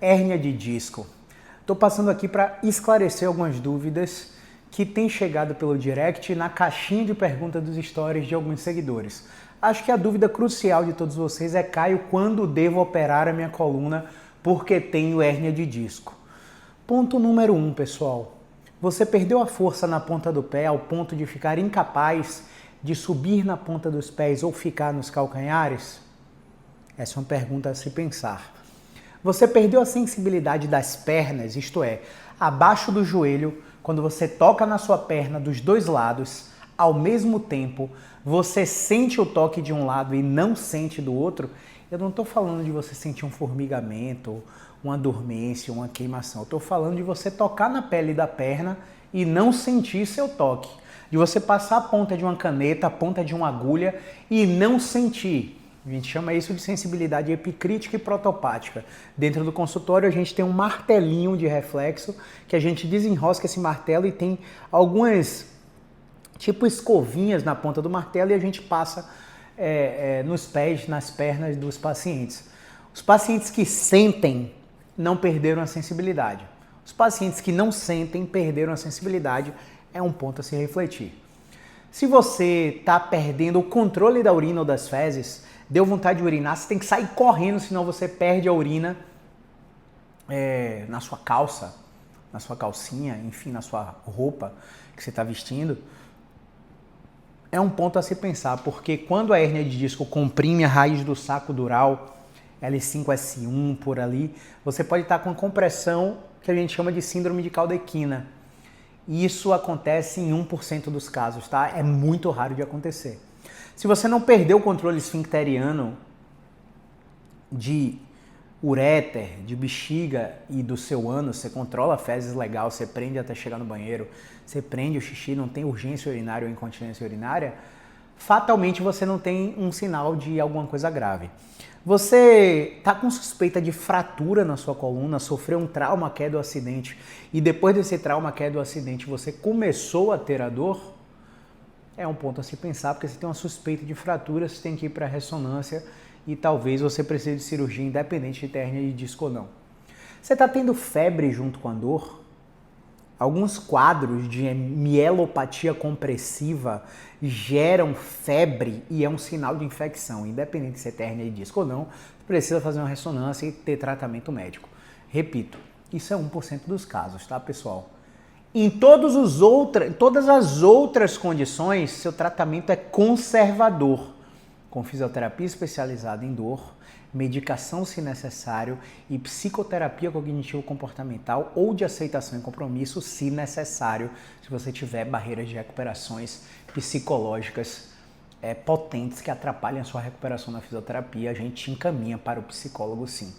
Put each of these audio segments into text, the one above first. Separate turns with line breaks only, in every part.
hérnia de disco. Estou passando aqui para esclarecer algumas dúvidas que têm chegado pelo direct na caixinha de perguntas dos stories de alguns seguidores. Acho que a dúvida crucial de todos vocês é: Caio, quando devo operar a minha coluna porque tenho hérnia de disco? Ponto número 1, pessoal. Você perdeu a força na ponta do pé ao ponto de ficar incapaz de subir na ponta dos pés ou ficar nos calcanhares? Essa é uma pergunta a se pensar. Você perdeu a sensibilidade das pernas, isto é, abaixo do joelho, quando você toca na sua perna dos dois lados, ao mesmo tempo, você sente o toque de um lado e não sente do outro? Eu não estou falando de você sentir um formigamento, uma dormência, uma queimação. Eu estou falando de você tocar na pele da perna e não sentir seu toque. De você passar a ponta de uma caneta, a ponta de uma agulha e não sentir. A gente chama isso de sensibilidade epicrítica e protopática. Dentro do consultório a gente tem um martelinho de reflexo que a gente desenrosca esse martelo e tem algumas tipo escovinhas na ponta do martelo e a gente passa nos pés, nas pernas dos pacientes. Os pacientes que sentem não perderam a sensibilidade. Os pacientes que não sentem perderam a sensibilidade. É um ponto a se refletir. Se você está perdendo o controle da urina ou das fezes, deu vontade de urinar, você tem que sair correndo, senão você perde a urina na sua calça, na sua calcinha, enfim, na sua roupa que você está vestindo. É um ponto a se pensar, porque quando a hérnia de disco comprime a raiz do saco dural, L5, S1, por ali, você pode estar com compressão que a gente chama de síndrome de Caldequina. Isso acontece em 1% dos casos, tá? É muito raro de acontecer. Se você não perdeu o controle esfincteriano de uréter, de bexiga e do seu ânus, você controla fezes legal, você prende até chegar no banheiro, você prende o xixi, não tem urgência urinária ou incontinência urinária, fatalmente você não tem um sinal de alguma coisa grave. Você está com suspeita de fratura na sua coluna, sofreu um trauma, queda ou acidente, e depois desse trauma, queda ou acidente, você começou a ter a dor? É um ponto a se pensar, porque você tem uma suspeita de fratura, você tem que ir para a ressonância e talvez você precise de cirurgia independente de ter hérnia de disco ou não. Você está tendo febre junto com a dor? Alguns quadros de mielopatia compressiva geram febre e é um sinal de infecção. Independente de se é hérnia de disco ou não, precisa fazer uma ressonância e ter tratamento médico. Repito, isso é 1% dos casos, tá, pessoal? Em todas as outras condições, seu tratamento é conservador, com fisioterapia especializada em dor, medicação se necessário e psicoterapia cognitivo-comportamental ou de aceitação e compromisso se necessário, se você tiver barreiras de recuperações psicológicas potentes que atrapalhem a sua recuperação na fisioterapia, a gente te encaminha para o psicólogo sim.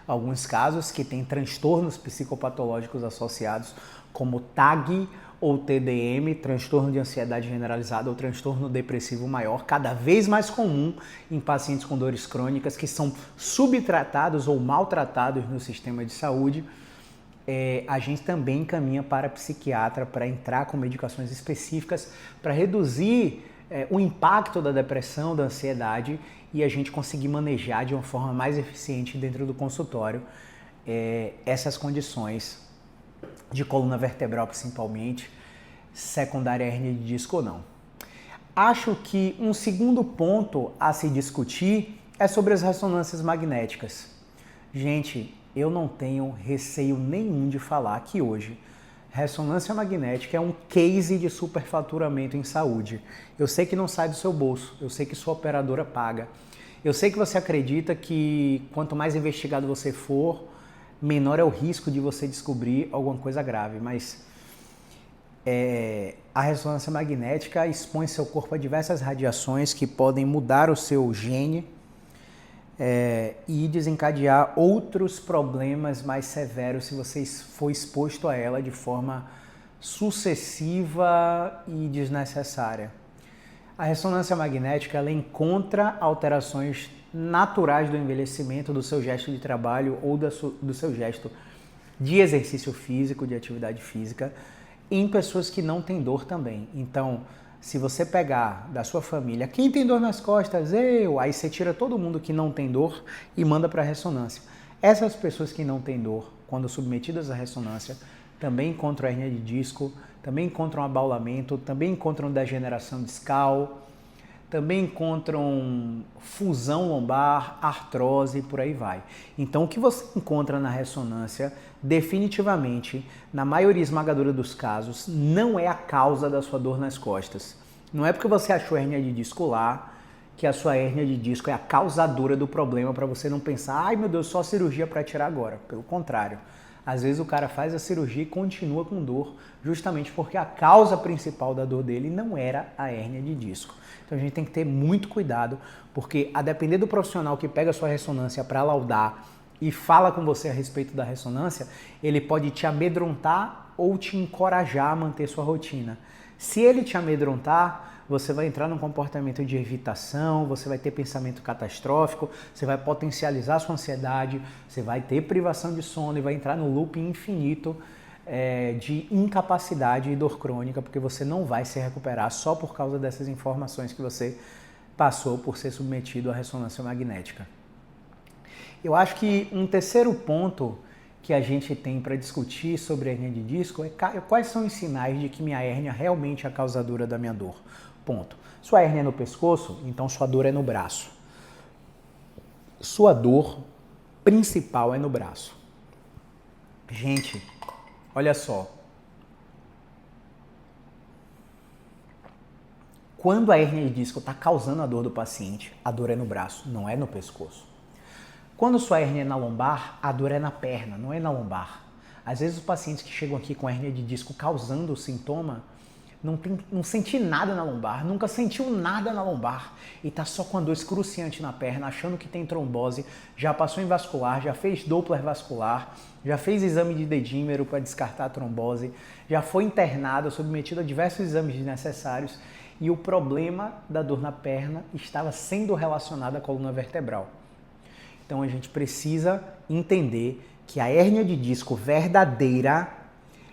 Alguns casos que têm transtornos psicopatológicos associados, como TAG ou TDM, transtorno de ansiedade generalizada ou transtorno depressivo maior, cada vez mais comum em pacientes com dores crônicas que são subtratados ou maltratados no sistema de saúde. A gente também encaminha para psiquiatra para entrar com medicações específicas para reduzir o impacto da depressão, da ansiedade e a gente conseguir manejar de uma forma mais eficiente dentro do consultório essas condições de coluna vertebral principalmente, secundária hérnia de disco ou não. Acho que um segundo ponto a se discutir é sobre as ressonâncias magnéticas. Gente, eu não tenho receio nenhum de falar que hoje ressonância magnética é um case de superfaturamento em saúde. Eu sei que não sai do seu bolso, eu sei que sua operadora paga. Eu sei que você acredita que quanto mais investigado você for, menor é o risco de você descobrir alguma coisa grave, mas a ressonância magnética expõe seu corpo a diversas radiações que podem mudar o seu gene e desencadear outros problemas mais severos se você for exposto a ela de forma sucessiva e desnecessária. A ressonância magnética ela encontra alterações naturais do envelhecimento, do seu gesto de trabalho ou do seu gesto de exercício físico, de atividade física, em pessoas que não têm dor também. Então, se você pegar da sua família, quem tem dor nas costas? Eu! Aí você tira todo mundo que não tem dor e manda para a ressonância. Essas pessoas que não têm dor, quando submetidas à ressonância, também encontram hérnia de disco, também encontram abaulamento, também encontram degeneração discal, também encontram fusão lombar, artrose e por aí vai. Então, o que você encontra na ressonância, definitivamente, na maioria esmagadora dos casos, não é a causa da sua dor nas costas. Não é porque você achou hérnia de disco lá, que a sua hérnia de disco é a causadora do problema, para você não pensar, ai meu Deus, só cirurgia para tirar agora. Pelo contrário, às vezes o cara faz a cirurgia e continua com dor, justamente porque a causa principal da dor dele não era a hérnia de disco. Então a gente tem que ter muito cuidado, porque a depender do profissional que pega a sua ressonância para laudar e fala com você a respeito da ressonância, ele pode te amedrontar ou te encorajar a manter sua rotina. Se ele te amedrontar, você vai entrar num comportamento de evitação, você vai ter pensamento catastrófico, você vai potencializar a sua ansiedade, você vai ter privação de sono e vai entrar no loop infinito de incapacidade e dor crônica, porque você não vai se recuperar só por causa dessas informações que você passou por ser submetido à ressonância magnética. Eu acho que um terceiro ponto que a gente tem para discutir sobre a hérnia de disco é quais são os sinais de que minha hérnia realmente é a causadora da minha dor. Ponto. Sua hérnia é no pescoço, então sua dor é no braço. Sua dor principal é no braço. Gente, olha só. Quando a hérnia de disco está causando a dor do paciente, a dor é no braço, não é no pescoço. Quando sua hérnia é na lombar, a dor é na perna, não é na lombar. Às vezes os pacientes que chegam aqui com hérnia de disco causando o sintoma, não senti nada na lombar, nunca sentiu nada na lombar e está só com a dor excruciante na perna, achando que tem trombose, já passou em vascular, já fez Doppler vascular, já fez exame de dedímero para descartar a trombose, já foi internado, submetido a diversos exames desnecessários e o problema da dor na perna estava sendo relacionado à coluna vertebral. Então a gente precisa entender que a hérnia de disco verdadeira,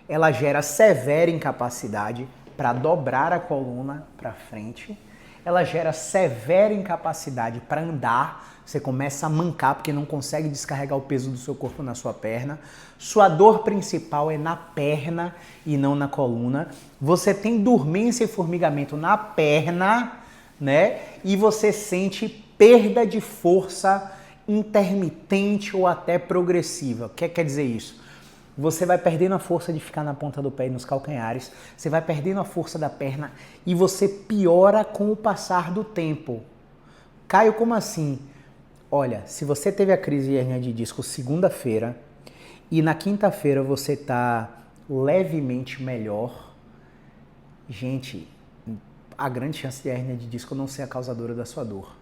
ela gera severa incapacidade para dobrar a coluna para frente, ela gera severa incapacidade para andar, você começa a mancar porque não consegue descarregar o peso do seu corpo na sua perna, sua dor principal é na perna e não na coluna, você tem dormência e formigamento na perna, né? E você sente perda de força intermitente ou até progressiva. O que quer dizer isso? Você vai perdendo a força de ficar na ponta do pé e nos calcanhares, você vai perdendo a força da perna e você piora com o passar do tempo. Caio, como assim? Olha, se você teve a crise de hérnia de disco segunda-feira e na quinta-feira você está levemente melhor, gente, há grande chance de hérnia de disco não ser a causadora da sua dor.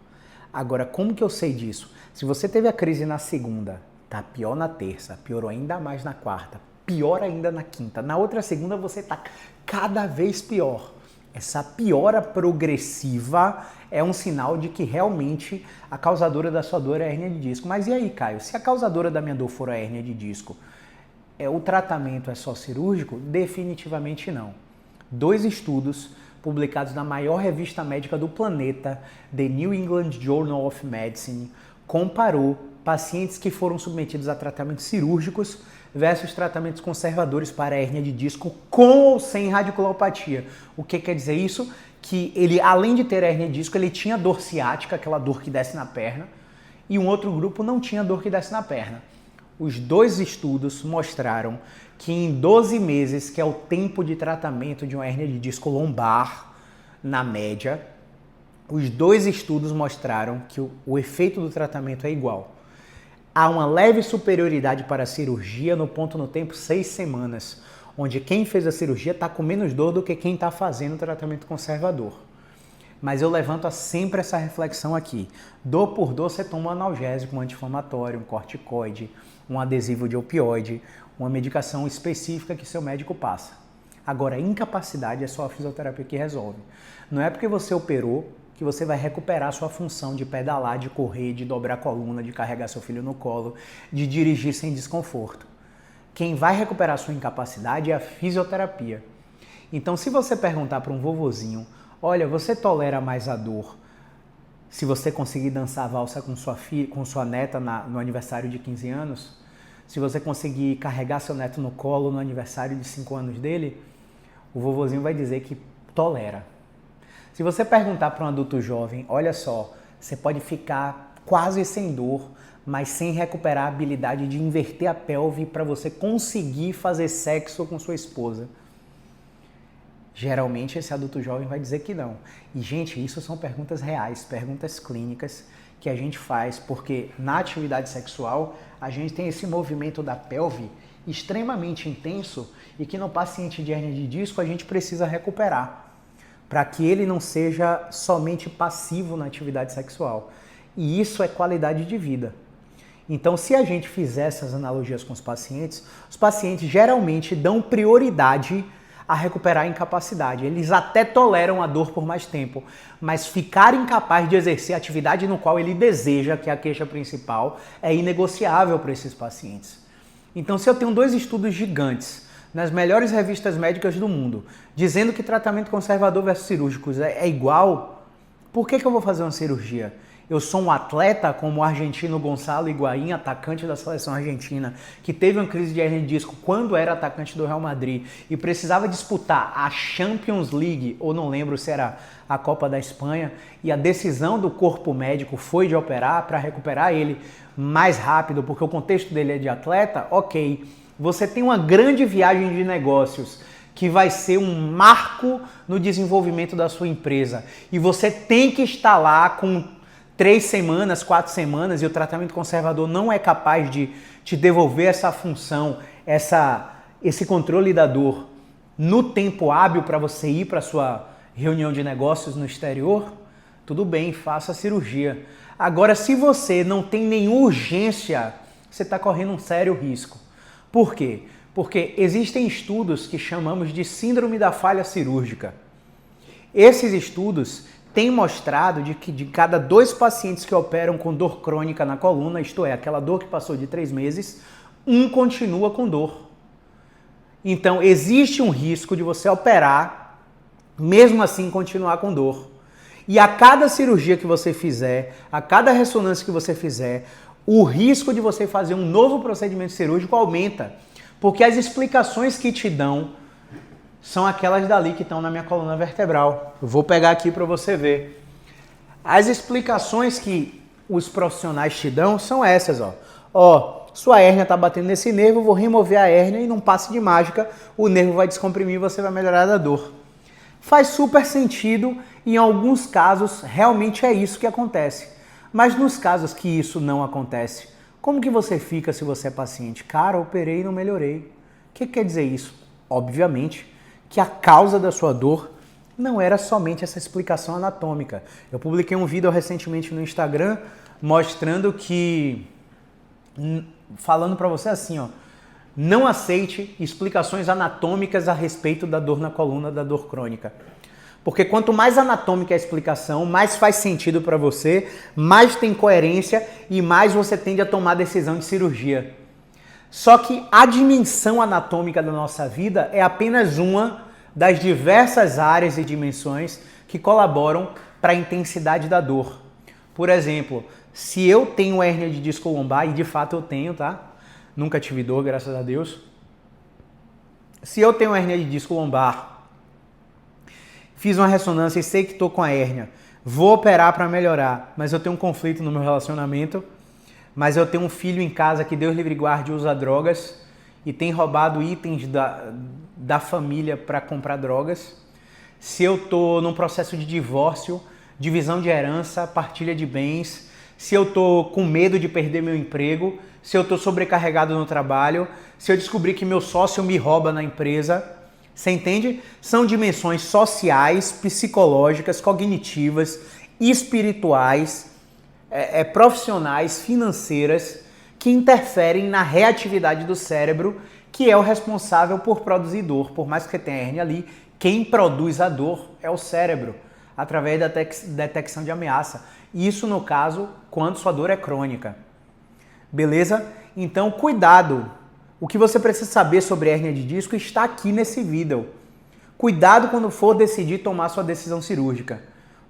Agora, como que eu sei disso? Se você teve a crise na segunda, tá pior na terça, piorou ainda mais na quarta, pior ainda na quinta, na outra segunda você tá cada vez pior. Essa piora progressiva é um sinal de que realmente a causadora da sua dor é a hérnia de disco. Mas e aí, Caio? Se a causadora da minha dor for a hérnia de disco, o tratamento é só cirúrgico? Definitivamente não. 2 estudos publicados na maior revista médica do planeta, The New England Journal of Medicine, comparou pacientes que foram submetidos a tratamentos cirúrgicos versus tratamentos conservadores para a hérnia de disco com ou sem radiculopatia. O que quer dizer isso? Que ele, além de ter hérnia de disco, ele tinha dor ciática, aquela dor que desce na perna, e um outro grupo não tinha dor que desce na perna. Os 2 estudos mostraram que em 12 meses, que é o tempo de tratamento de uma hérnia de disco lombar, na média, os 2 estudos mostraram que o efeito do tratamento é igual. Há uma leve superioridade para a cirurgia no ponto no tempo 6 semanas, onde quem fez a cirurgia está com menos dor do que quem está fazendo o tratamento conservador. Mas eu levanto sempre essa reflexão aqui. Dor por dor, você toma um analgésico, um anti-inflamatório, um corticoide, um adesivo de opioide, uma medicação específica que seu médico passa. Agora, incapacidade é só a fisioterapia que resolve. Não é porque você operou que você vai recuperar sua função de pedalar, de correr, de dobrar a coluna, de carregar seu filho no colo, de dirigir sem desconforto. Quem vai recuperar sua incapacidade é a fisioterapia. Então, se você perguntar para um vovozinho, olha, você tolera mais a dor se você conseguir dançar a valsa com sua filha, com sua neta no aniversário de 15 anos, se você conseguir carregar seu neto no colo no aniversário de 5 anos dele, o vovozinho vai dizer que tolera. Se você perguntar para um adulto jovem, olha só, você pode ficar quase sem dor, mas sem recuperar a habilidade de inverter a pelve para você conseguir fazer sexo com sua esposa. Geralmente esse adulto jovem vai dizer que não. E, gente, isso são perguntas reais, perguntas clínicas que a gente faz, porque na atividade sexual a gente tem esse movimento da pelve extremamente intenso e que no paciente de hérnia de disco a gente precisa recuperar para que ele não seja somente passivo na atividade sexual. E isso é qualidade de vida. Então, se a gente fizer essas analogias com os pacientes geralmente dão prioridade a recuperar a incapacidade. Eles até toleram a dor por mais tempo, mas ficar incapaz de exercer a atividade no qual ele deseja, que é a queixa principal, é inegociável para esses pacientes. Então, se eu tenho 2 estudos gigantes nas melhores revistas médicas do mundo, dizendo que tratamento conservador versus cirúrgicos é igual, por que eu vou fazer uma cirurgia? Eu sou um atleta como o argentino Gonçalo Higuaín, atacante da seleção argentina, que teve uma crise de hérnia de disco quando era atacante do Real Madrid e precisava disputar a Champions League, ou não lembro se era a Copa da Espanha, e a decisão do corpo médico foi de operar para recuperar ele mais rápido, porque o contexto dele é de atleta, ok. Você tem uma grande viagem de negócios que vai ser um marco no desenvolvimento da sua empresa e você tem que estar lá com 3 semanas, 4 semanas, e o tratamento conservador não é capaz de te devolver essa função, esse controle da dor no tempo hábil para você ir para a sua reunião de negócios no exterior, tudo bem, faça a cirurgia. Agora, se você não tem nenhuma urgência, você está correndo um sério risco. Por quê? Porque existem estudos que chamamos de síndrome da falha cirúrgica. Esses estudos tem mostrado de que de cada 2 pacientes que operam com dor crônica na coluna, isto é, aquela dor que passou de 3 meses, 1 continua com dor. Então, existe um risco de você operar, mesmo assim continuar com dor. E a cada cirurgia que você fizer, a cada ressonância que você fizer, o risco de você fazer um novo procedimento cirúrgico aumenta. Porque as explicações que te dão são aquelas dali que estão na minha coluna vertebral. Eu vou pegar aqui para você ver. As explicações que os profissionais te dão são essas, ó. Sua hérnia está batendo nesse nervo, vou remover a hérnia e num passe de mágica o nervo vai descomprimir e você vai melhorar da dor. Faz super sentido e em alguns casos realmente é isso que acontece. Mas nos casos que isso não acontece, como que você fica se você é paciente? Cara, operei e não melhorei. O que quer dizer isso? Obviamente que a causa da sua dor não era somente essa explicação anatômica. Eu publiquei um vídeo recentemente no Instagram mostrando que, falando para você assim, não aceite explicações anatômicas a respeito da dor na coluna, da dor crônica. Porque quanto mais anatômica é a explicação, mais faz sentido para você, mais tem coerência e mais você tende a tomar decisão de cirurgia. Só que a dimensão anatômica da nossa vida é apenas uma das diversas áreas e dimensões que colaboram para a intensidade da dor. Por exemplo, se eu tenho hérnia de disco lombar, e de fato eu tenho, tá? Nunca tive dor, graças a Deus. Se eu tenho hérnia de disco lombar, fiz uma ressonância e sei que estou com a hérnia, vou operar para melhorar, mas eu tenho um conflito no meu relacionamento, mas eu tenho um filho em casa que Deus livre e guarde usa drogas e tem roubado itens da família para comprar drogas. Se eu estou num processo de divórcio, divisão de herança, partilha de bens, se eu estou com medo de perder meu emprego, se eu estou sobrecarregado no trabalho, se eu descobrir que meu sócio me rouba na empresa, você entende? São dimensões sociais, psicológicas, cognitivas, espirituais, profissionais, financeiras, que interferem na reatividade do cérebro, que é o responsável por produzir dor. Por mais que você tenha hérnia ali, quem produz a dor é o cérebro, através da detecção de ameaça. Isso, no caso, quando sua dor é crônica. Beleza? Então, cuidado. O que você precisa saber sobre hérnia de disco está aqui nesse vídeo. Cuidado quando for decidir tomar sua decisão cirúrgica.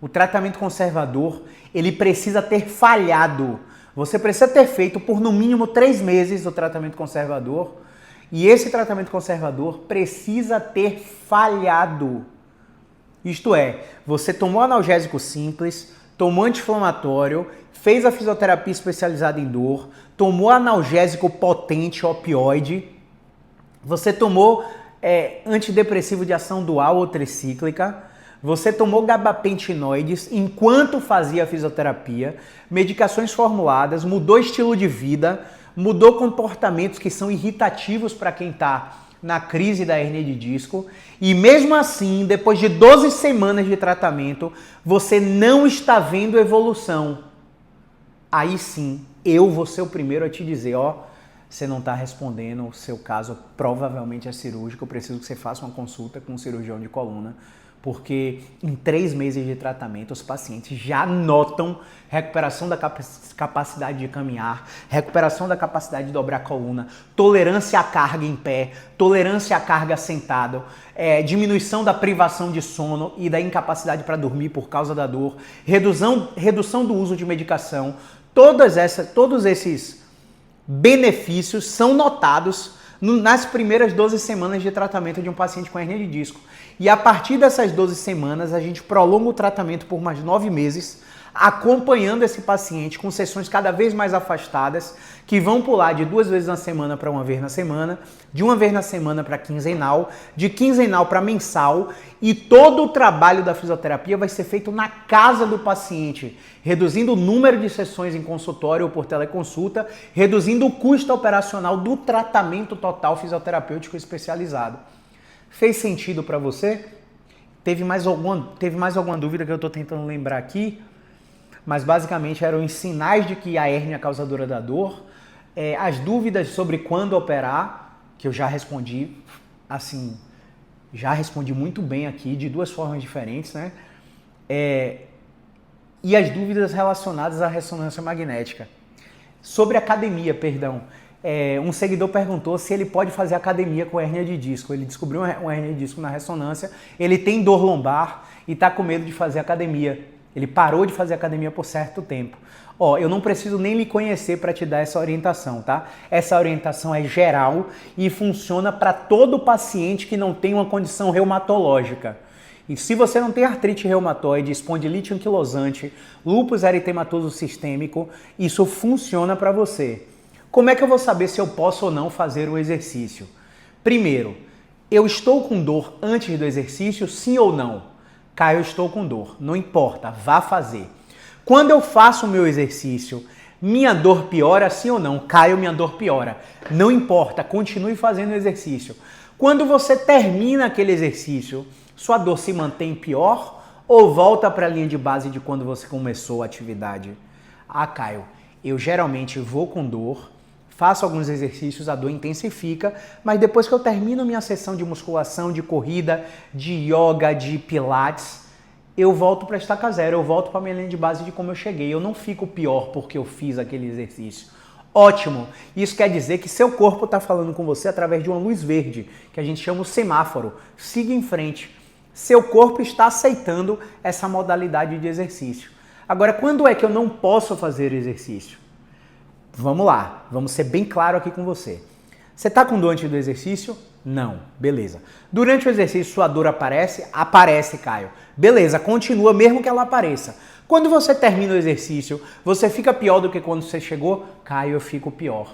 O tratamento conservador, ele precisa ter falhado. Você precisa ter feito por no mínimo 3 meses o tratamento conservador. E esse tratamento conservador precisa ter falhado. Isto é, você tomou analgésico simples, tomou anti-inflamatório, fez a fisioterapia especializada em dor, tomou analgésico potente, opioide, você tomou antidepressivo de ação dual ou tricíclica, você tomou gabapentinoides enquanto fazia a fisioterapia, medicações formuladas, mudou estilo de vida, mudou comportamentos que são irritativos para quem está na crise da hérnia de disco, e mesmo assim, depois de 12 semanas de tratamento, você não está vendo evolução. Aí sim, eu vou ser o primeiro a te dizer, você não está respondendo, o seu caso provavelmente é cirúrgico, eu preciso que você faça uma consulta com um cirurgião de coluna, porque em 3 meses de tratamento os pacientes já notam recuperação da capacidade de caminhar, recuperação da capacidade de dobrar a coluna, tolerância à carga em pé, tolerância à carga sentado, diminuição da privação de sono e da incapacidade para dormir por causa da dor, redução do uso de medicação. Todos esses benefícios são notados nas primeiras 12 semanas de tratamento de um paciente com hérnia de disco. E a partir dessas 12 semanas, a gente prolonga o tratamento por mais 9 meses, acompanhando esse paciente com sessões cada vez mais afastadas, que vão pular de 2 vezes na semana para 1 vez na semana, de 1 vez na semana para quinzenal, de quinzenal para mensal, e todo o trabalho da fisioterapia vai ser feito na casa do paciente, reduzindo o número de sessões em consultório ou por teleconsulta, reduzindo o custo operacional do tratamento total fisioterapêutico especializado. Fez sentido para você? Teve mais alguma dúvida que eu estou tentando lembrar aqui? Mas basicamente eram os sinais de que a hérnia é causadora da dor, as dúvidas sobre quando operar, que eu já respondi, já respondi muito bem aqui, de 2 formas diferentes, né? E as dúvidas relacionadas à ressonância magnética. Sobre academia, perdão. Um seguidor perguntou se ele pode fazer academia com hérnia de disco. Ele descobriu uma hérnia de disco na ressonância, ele tem dor lombar e está com medo de fazer academia. Ele parou de fazer academia por certo tempo. Eu não preciso nem lhe conhecer para te dar essa orientação, tá? Essa orientação é geral e funciona para todo paciente que não tem uma condição reumatológica. E se você não tem artrite reumatoide, espondilite anquilosante, lúpus eritematoso sistêmico, isso funciona para você. Como é que eu vou saber se eu posso ou não fazer o exercício? Primeiro, eu estou com dor antes do exercício, sim ou não? Caio, eu estou com dor. Não importa, vá fazer. Quando eu faço o meu exercício, minha dor piora, sim ou não? Caio, minha dor piora. Não importa, continue fazendo o exercício. Quando você termina aquele exercício, sua dor se mantém pior ou volta para a linha de base de quando você começou a atividade? Caio, eu geralmente vou com dor, faço alguns exercícios, a dor intensifica, mas depois que eu termino minha sessão de musculação, de corrida, de yoga, de pilates, eu volto para a estaca zero, eu volto para a minha linha de base de como eu cheguei. Eu não fico pior porque eu fiz aquele exercício. Ótimo! Isso quer dizer que seu corpo está falando com você através de uma luz verde, que a gente chama o semáforo. Siga em frente. Seu corpo está aceitando essa modalidade de exercício. Agora, quando é que eu não posso fazer exercício? Vamos lá, vamos ser bem claro aqui com você. Você está com dor antes do exercício? Não. Beleza. Durante o exercício, sua dor aparece? Aparece, Caio. Beleza, continua mesmo que ela apareça. Quando você termina o exercício, você fica pior do que quando você chegou? Caio, eu fico pior.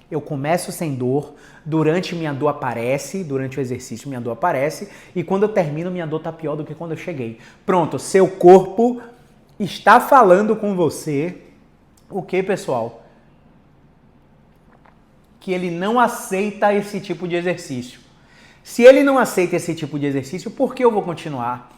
Eu começo sem dor, durante o exercício minha dor aparece, e quando eu termino, minha dor está pior do que quando eu cheguei. Pronto, seu corpo está falando com você o que, pessoal? Que ele não aceita esse tipo de exercício. Se ele não aceita esse tipo de exercício, por que eu vou continuar?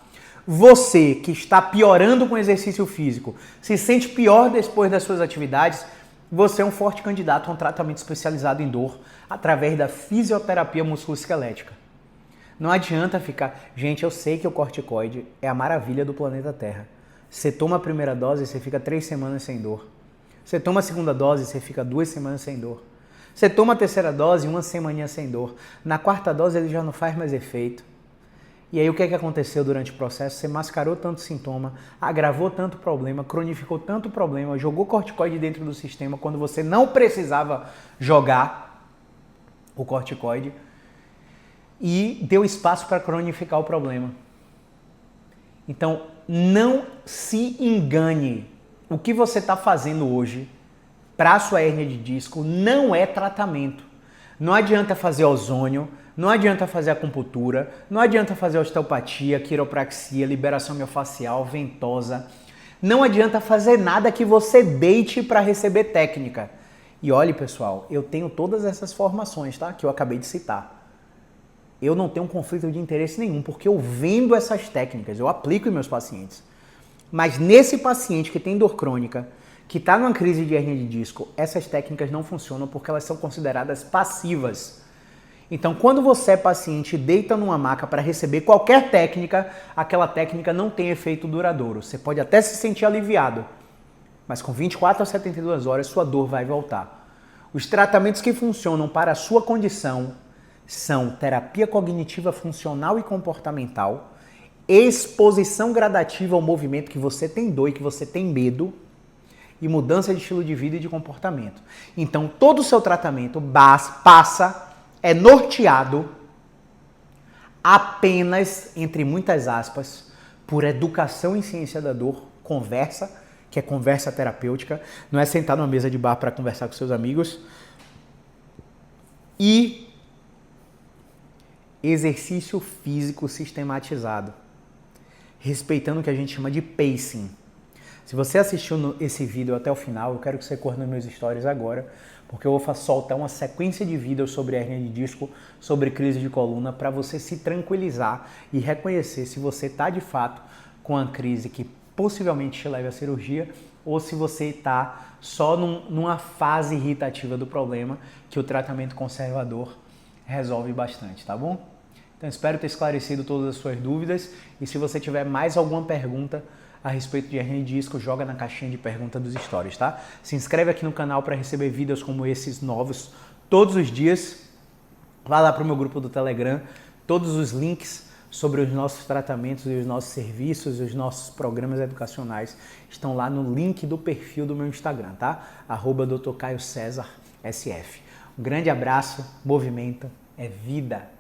Você que está piorando com o exercício físico, se sente pior depois das suas atividades, você é um forte candidato a um tratamento especializado em dor através da fisioterapia musculoesquelética. Não adianta ficar... Gente, eu sei que o corticoide é a maravilha do planeta Terra. Você toma a primeira dose, você fica 3 semanas sem dor. Você toma a segunda dose, você fica 2 semanas sem dor. Você toma a terceira dose, 1 semaninha sem dor. Na 4ª dose ele já não faz mais efeito. E aí o que é que aconteceu durante o processo? Você mascarou tanto sintoma, agravou tanto problema, cronificou tanto problema, jogou corticoide dentro do sistema quando você não precisava jogar o corticoide e deu espaço para cronificar o problema. Então, não se engane. O que você está fazendo hoje para a sua hérnia de disco não é tratamento. Não adianta fazer ozônio, não adianta fazer acupuntura, não adianta fazer osteopatia, quiropraxia, liberação miofascial, ventosa. Não adianta fazer nada que você deite para receber técnica. E olhe, pessoal, eu tenho todas essas formações, tá? Que eu acabei de citar. Eu não tenho um conflito de interesse nenhum, porque eu vendo essas técnicas, eu aplico em meus pacientes. Mas nesse paciente que tem dor crônica, que está numa crise de hérnia de disco, essas técnicas não funcionam porque elas são consideradas passivas. Então, quando você é paciente e deita numa maca para receber qualquer técnica, aquela técnica não tem efeito duradouro. Você pode até se sentir aliviado, mas com 24 a 72 horas sua dor vai voltar. Os tratamentos que funcionam para a sua condição são terapia cognitiva funcional e comportamental, exposição gradativa ao movimento que você tem dor e que você tem medo, e mudança de estilo de vida e de comportamento. Então, todo o seu tratamento é norteado apenas, entre muitas aspas, por educação em ciência da dor, conversa, que é conversa terapêutica, não é sentar numa mesa de bar para conversar com seus amigos, e exercício físico sistematizado, respeitando o que a gente chama de pacing. Se você assistiu esse vídeo até o final, eu quero que você corra nos meus stories agora, porque eu vou soltar uma sequência de vídeos sobre hérnia de disco, sobre crise de coluna, para você se tranquilizar e reconhecer se você está de fato com a crise que possivelmente te leve à cirurgia ou se você está só numa fase irritativa do problema que o tratamento conservador resolve bastante, tá bom? Então espero ter esclarecido todas as suas dúvidas e se você tiver mais alguma pergunta a respeito de hérnia de disco, joga na caixinha de pergunta dos stories, tá? Se inscreve aqui no canal para receber vídeos como esses novos todos os dias. Vá lá para o meu grupo do Telegram, todos os links sobre os nossos tratamentos e os nossos serviços e os nossos programas educacionais estão lá no link do perfil do meu Instagram, tá? @Dr. Caio César SF. Um grande abraço, movimento é vida.